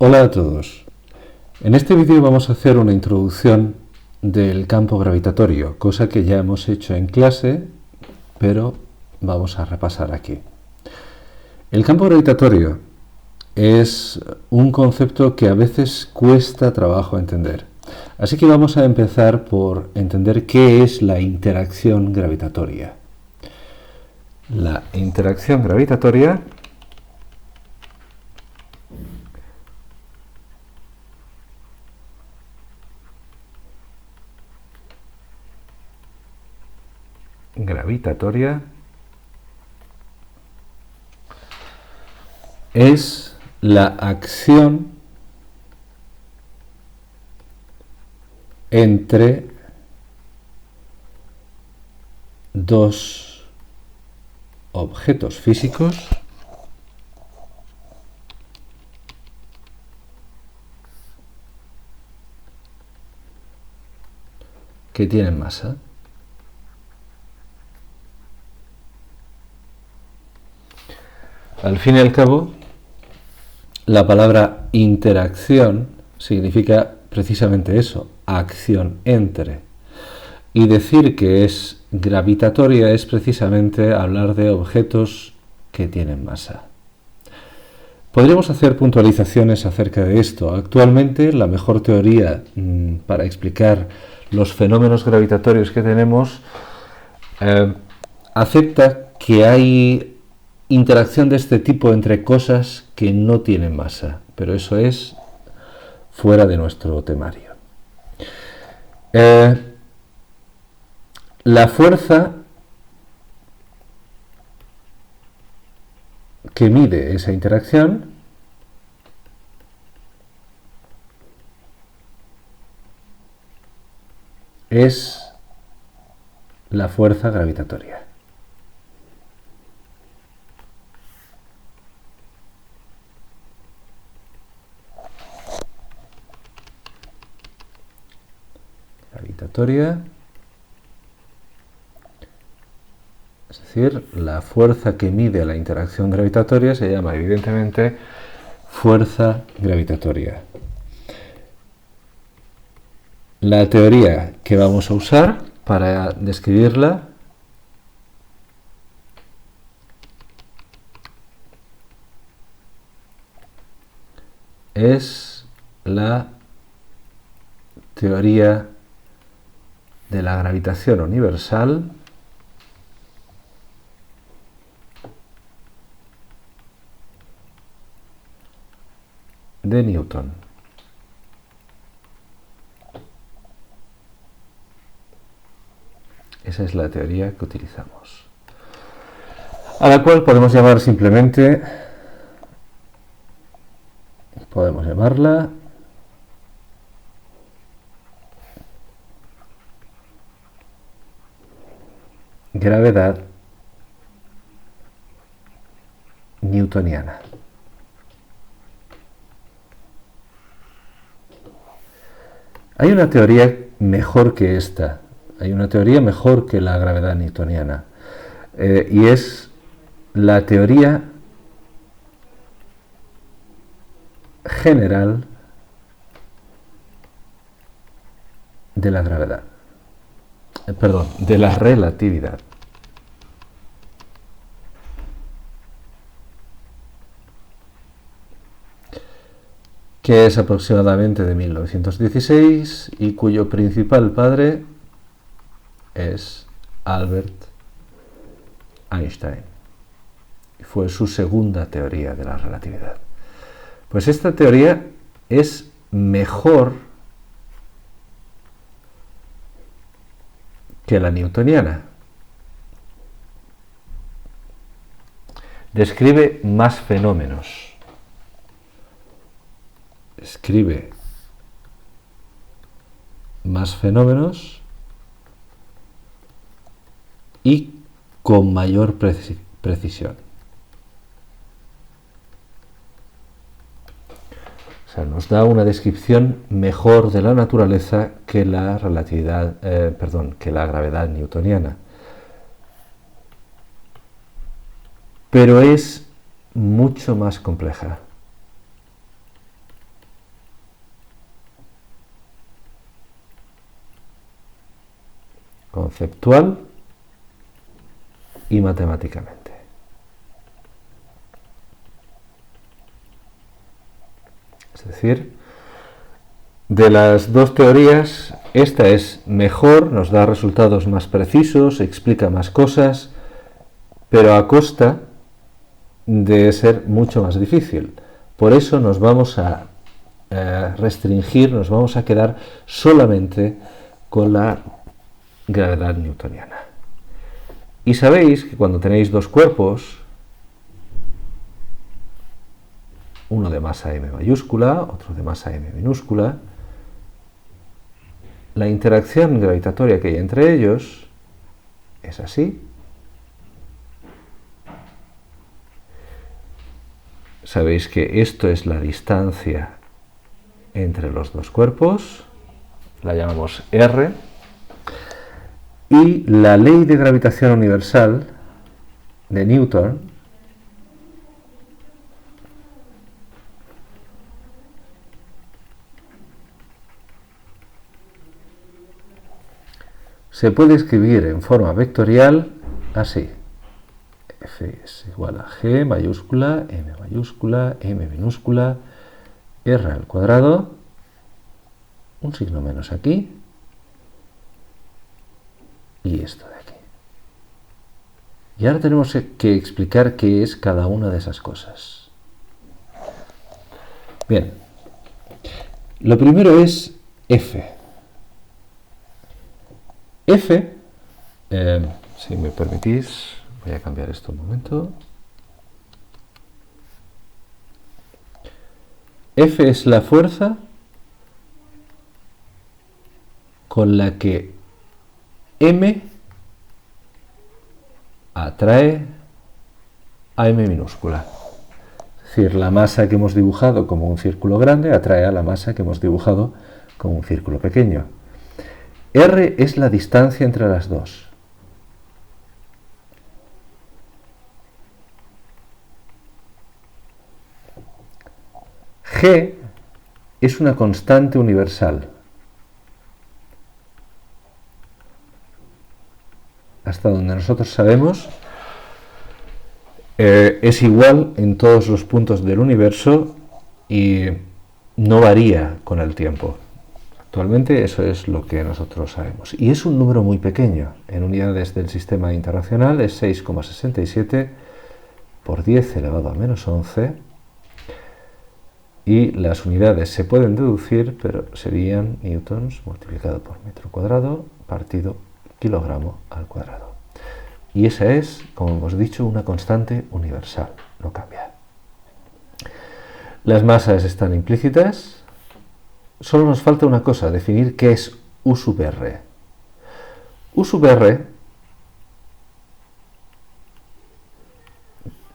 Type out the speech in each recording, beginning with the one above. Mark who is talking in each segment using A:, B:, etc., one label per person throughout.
A: Hola a todos. En este vídeo vamos a hacer una introducción del campo gravitatorio, cosa que ya hemos hecho en clase, pero vamos a repasar aquí. El campo gravitatorio es un concepto que a veces cuesta trabajo entender. Así que vamos a empezar por entender qué es la interacción gravitatoria. La interacción gravitatoria es la acción entre dos objetos físicos que tienen masa. Al fin y al cabo, la palabra interacción significa precisamente eso, acción entre. Y decir que es gravitatoria es precisamente hablar de objetos que tienen masa. Podríamos hacer puntualizaciones acerca de esto. Actualmente la mejor teoría para explicar los fenómenos gravitatorios que tenemos acepta que hay interacción de este tipo entre cosas que no tienen masa, pero eso es fuera de nuestro temario. La fuerza que mide esa interacción es la fuerza gravitatoria. Es decir, la fuerza que mide la interacción gravitatoria se llama evidentemente fuerza gravitatoria. La teoría que vamos a usar para describirla es la teoría de la gravitación universal de Newton. Esa es la teoría que utilizamos, a la cual podemos llamar simplemente, podemos llamarla gravedad newtoniana. Hay una teoría mejor que esta, hay una teoría mejor que la gravedad newtoniana, y es la teoría general de la gravedad, de la relatividad. Que es aproximadamente de 1916 y cuyo principal padre es Albert Einstein. Fue su segunda teoría de la relatividad. Pues esta teoría es mejor que la newtoniana. Describe más fenómenos. Escribe más fenómenos y con mayor precisión. O sea, nos da una descripción mejor de la naturaleza que la relatividad, que la gravedad newtoniana. Pero es mucho más compleja. conceptual y matemáticamente. Es decir, de las dos teorías, esta es mejor, nos da resultados más precisos, explica más cosas, pero a costa de ser mucho más difícil. Por eso nos vamos a restringir, nos vamos a quedar solamente con la gravedad newtoniana. Y sabéis que cuando tenéis dos cuerpos, uno de masa m mayúscula, otro de masa m minúscula, la interacción gravitatoria que hay entre ellos es así. Sabéis que esto es la distancia entre los dos cuerpos, la llamamos R, y la ley de gravitación universal de Newton se puede escribir en forma vectorial así. F es igual a G mayúscula, M minúscula, R al cuadrado, un signo menos aquí, y esto de aquí. Y ahora tenemos que explicar qué es cada una de esas cosas. Bien, lo primero es F. F, si me permitís, voy a cambiar esto un momento. F es la fuerza con la que M atrae a M minúscula. Es decir, la masa que hemos dibujado como un círculo grande atrae a la masa que hemos dibujado como un círculo pequeño. R es la distancia entre las dos. G es una constante universal. Hasta donde nosotros sabemos, es igual en todos los puntos del universo y no varía con el tiempo. Actualmente eso es lo que nosotros sabemos. Y es un número muy pequeño. En unidades del sistema internacional es 6,67 por 10 elevado a menos 11. Y las unidades se pueden deducir, pero serían newtons multiplicado por metro cuadrado partido kilogramo al cuadrado. Y esa es, como hemos dicho, una constante universal, no cambia. Las masas están implícitas. Solo nos falta una cosa, definir qué es U sub R. U sub R,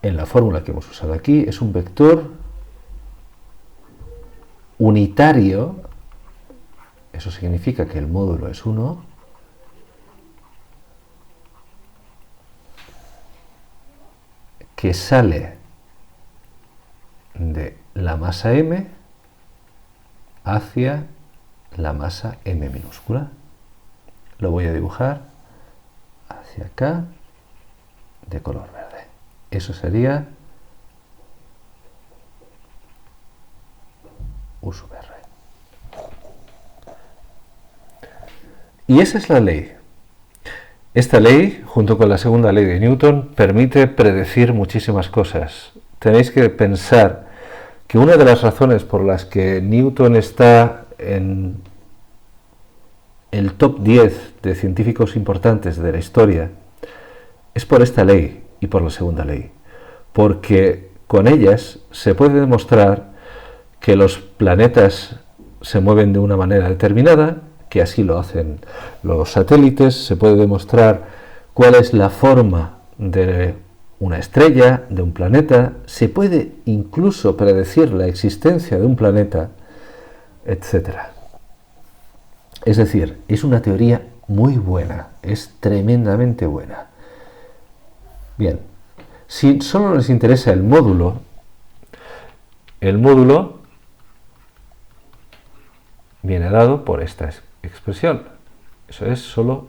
A: en la fórmula que hemos usado aquí, es un vector unitario, eso significa que el módulo es 1, que sale de la masa M hacia la masa M minúscula. Lo voy a dibujar hacia acá de color verde. Eso sería U sub R. Y esa es la ley. Esta ley, junto con la segunda ley de Newton, permite predecir muchísimas cosas. Tenéis que pensar que una de las razones por las que Newton está en el top 10 de científicos importantes de la historia es por esta ley y por la segunda ley, porque con ellas se puede demostrar que los planetas se mueven de una manera determinada, que así lo hacen los satélites, se puede demostrar cuál es la forma de una estrella, de un planeta, se puede incluso predecir la existencia de un planeta, etc. Es decir, es una teoría muy buena, es tremendamente buena. Bien, si solo nos interesa el módulo viene dado por esta expresión. Eso es solo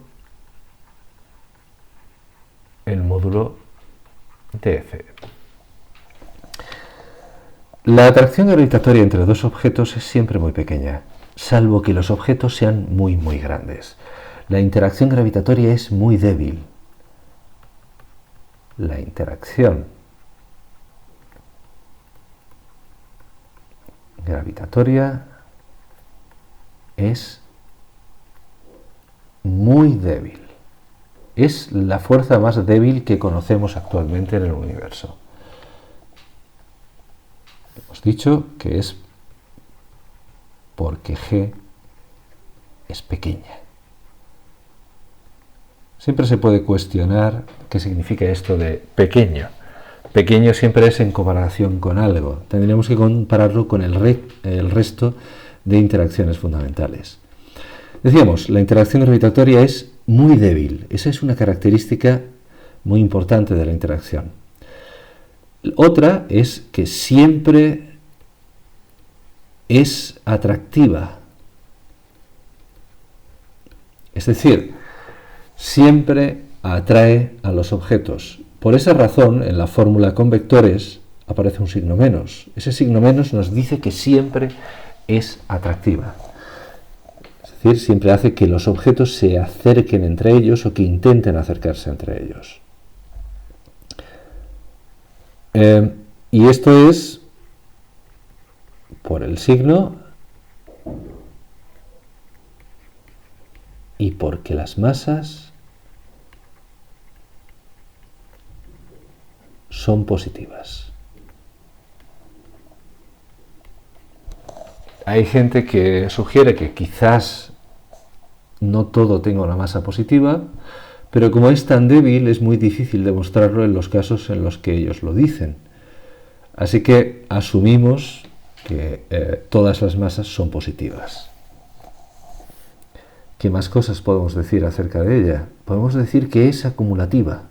A: el módulo de F. La atracción gravitatoria entre dos objetos es siempre muy pequeña, salvo que los objetos sean muy grandes. La interacción gravitatoria es muy débil. La interacción gravitatoria es muy débil. Es la fuerza más débil que conocemos actualmente en el universo. Hemos dicho que es porque G es pequeña. Siempre se puede cuestionar qué significa esto de pequeño. Pequeño siempre es en comparación con algo. Tendríamos que compararlo con el resto de interacciones fundamentales. Decíamos, la interacción gravitatoria es muy débil. Esa es una característica muy importante de la interacción. Otra es que siempre es atractiva. Es decir, siempre atrae a los objetos. Por esa razón, en la fórmula con vectores aparece un signo menos. Ese signo menos nos dice que siempre es atractiva. Es decir, siempre hace que los objetos se acerquen entre ellos o que intenten acercarse entre ellos. Y esto es por el signo y porque las masas son positivas. Hay gente que sugiere que quizás no todo tenga una masa positiva, pero como es tan débil es muy difícil demostrarlo en los casos en los que ellos lo dicen. Así que asumimos que todas las masas son positivas. ¿Qué más cosas podemos decir acerca de ella? Podemos decir que es acumulativa.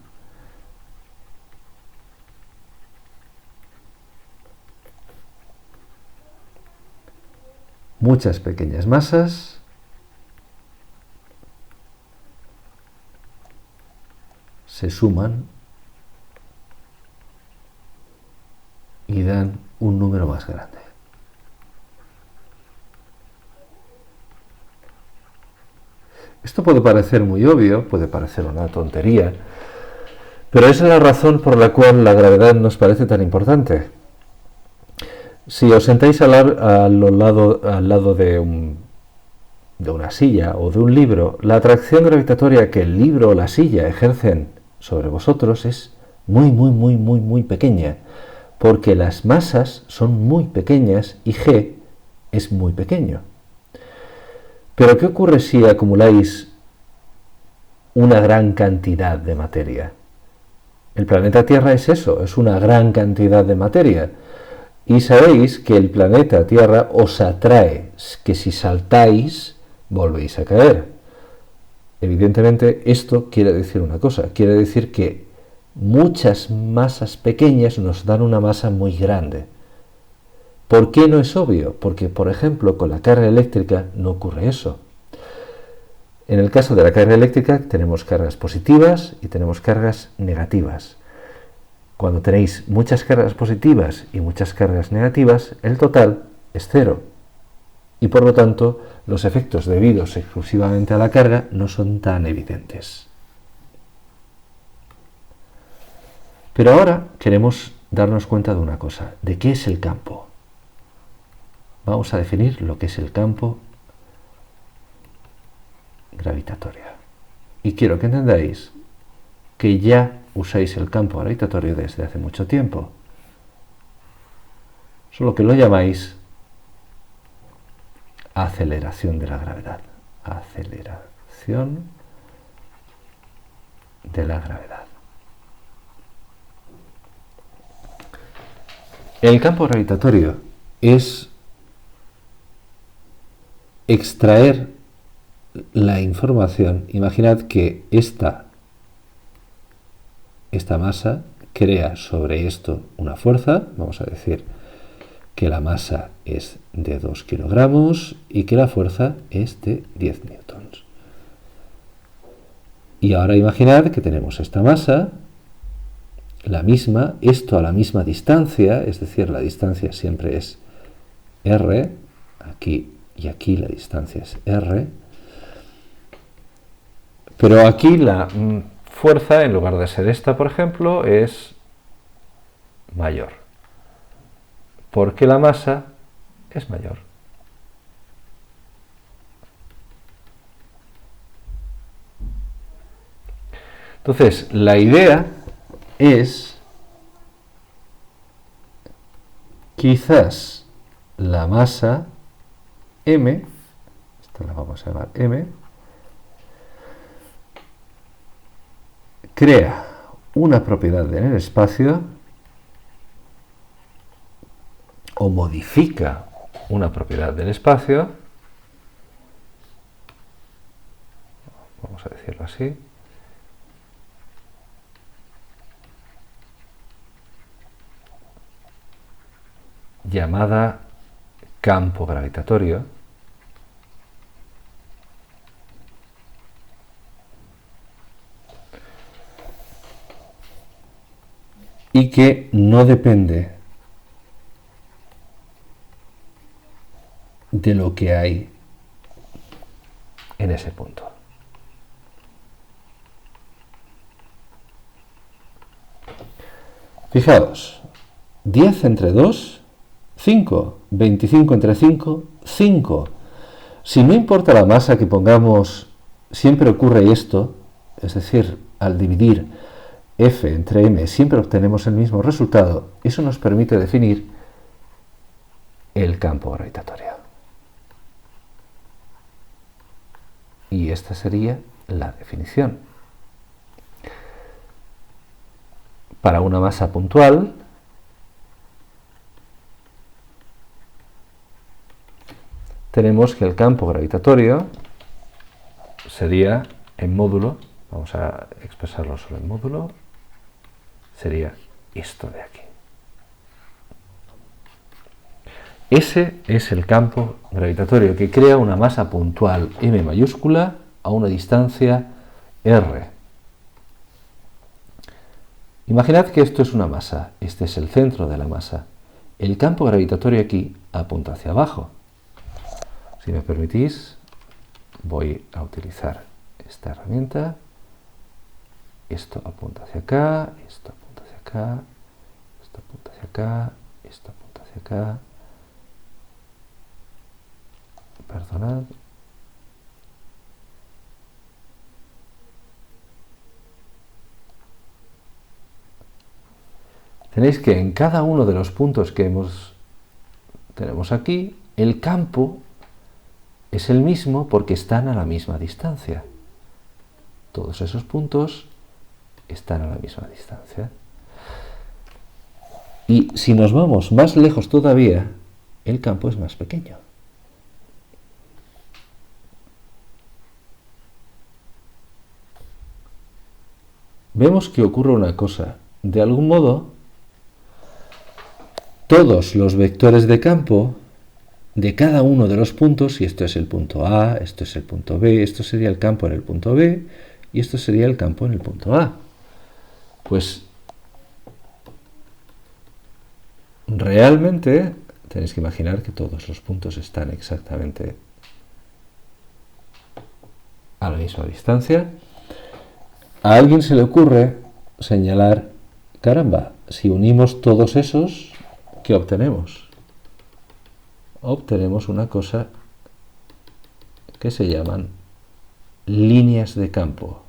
A: Muchas pequeñas masas se suman y dan un número más grande. Esto puede parecer muy obvio, puede parecer una tontería, pero esa es la razón por la cual la gravedad nos parece tan importante. Si os sentáis al lado de una silla o de un libro, la atracción gravitatoria que el libro o la silla ejercen sobre vosotros es muy pequeña, porque las masas son muy pequeñas y G es muy pequeño. Pero ¿qué ocurre si acumuláis una gran cantidad de materia? El planeta Tierra es eso, es una gran cantidad de materia. Y sabéis que el planeta Tierra os atrae, que si saltáis, volvéis a caer. Evidentemente, esto quiere decir una cosa, quiere decir que muchas masas pequeñas nos dan una masa muy grande. ¿Por qué no es obvio? Porque, por ejemplo, con la carga eléctrica no ocurre eso. En el caso de la carga eléctrica tenemos cargas positivas y tenemos cargas negativas. Cuando tenéis muchas cargas positivas y muchas cargas negativas, el total es cero. Y por lo tanto, los efectos debidos exclusivamente a la carga no son tan evidentes. Pero ahora queremos darnos cuenta de una cosa, de qué es el campo. Vamos a definir lo que es el campo gravitatorio. Y quiero que entendáis que ya usáis el campo gravitatorio desde hace mucho tiempo, solo que lo llamáis aceleración de la gravedad. Aceleración de la gravedad. El campo gravitatorio es extraer la información. Imaginad que esta masa crea sobre esto una fuerza. Vamos a decir que la masa es de 2 kilogramos y que la fuerza es de 10 newtons. Y ahora imaginad que tenemos esta masa la misma, esto a la misma distancia, es decir, la distancia siempre es r, aquí y aquí la distancia es r, pero aquí la fuerza, en lugar de ser esta, por ejemplo, es mayor, porque la masa es mayor. Entonces, la idea es quizás la masa m, esta la vamos a llamar m, crea una propiedad en el espacio o modifica una propiedad del espacio, vamos a decirlo así, llamada campo gravitatorio, y que no depende de lo que hay en ese punto. Fijaos, 10 entre 2, 5, 25 entre 5, 5. Si no importa la masa que pongamos, siempre ocurre esto, es decir, al dividir F entre M siempre obtenemos el mismo resultado. Eso nos permite definir el campo gravitatorio. Y esta sería la definición. Para una masa puntual, tenemos que el campo gravitatorio sería en módulo, vamos a expresarlo solo en módulo, sería esto de aquí. Ese es el campo gravitatorio que crea una masa puntual m mayúscula a una distancia r. Imaginad que esto es una masa, este es el centro de la masa. El campo gravitatorio aquí apunta hacia abajo. Si me permitís, voy a utilizar esta herramienta. Esto apunta hacia acá, esto apunta hacia acá, esto apunta hacia acá, esto apunta hacia acá. Perdonad. Tenéis que en cada uno de los puntos que tenemos aquí, el campo es el mismo porque están a la misma distancia. Todos esos puntos están a la misma distancia. Y si nos vamos más lejos todavía, el campo es más pequeño. Vemos que ocurre una cosa. De algún modo, todos los vectores de campo de cada uno de los puntos, y esto es el punto A, esto es el punto B, esto sería el campo en el punto B, y esto sería el campo en el punto A. Pues realmente tenéis que imaginar que todos los puntos están exactamente a la misma distancia. A alguien se le ocurre señalar, caramba, si unimos todos esos, ¿qué obtenemos? Obtenemos una cosa que se llaman líneas de campo.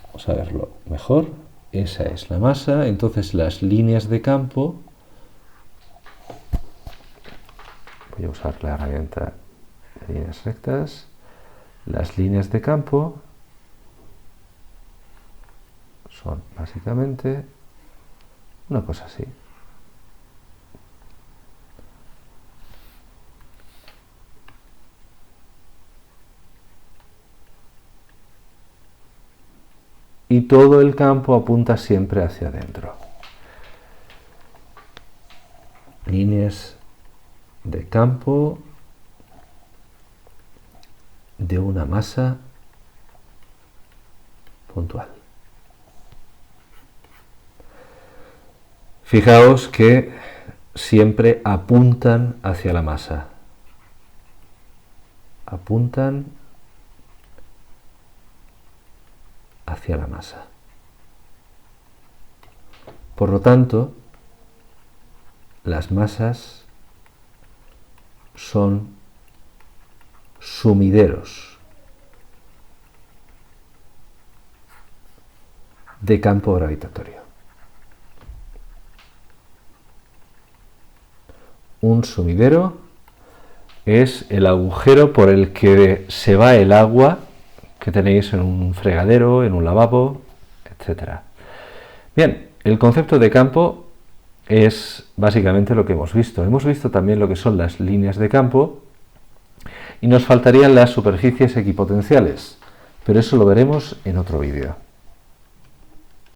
A: Vamos a verlo mejor. Esa es la masa, entonces las líneas de campo, voy a usar la herramienta de líneas rectas, las líneas de campo son básicamente una cosa así. Y todo el campo apunta siempre hacia adentro. Líneas de campo de una masa puntual. Fijaos que siempre apuntan hacia la masa. Apuntan hacia la masa. Por lo tanto, las masas son sumideros de campo gravitatorio. Un sumidero es el agujero por el que se va el agua que tenéis en un fregadero, en un lavabo, etc. Bien, el concepto de campo es básicamente lo que hemos visto. Hemos visto también lo que son las líneas de campo y nos faltarían las superficies equipotenciales, pero eso lo veremos en otro vídeo.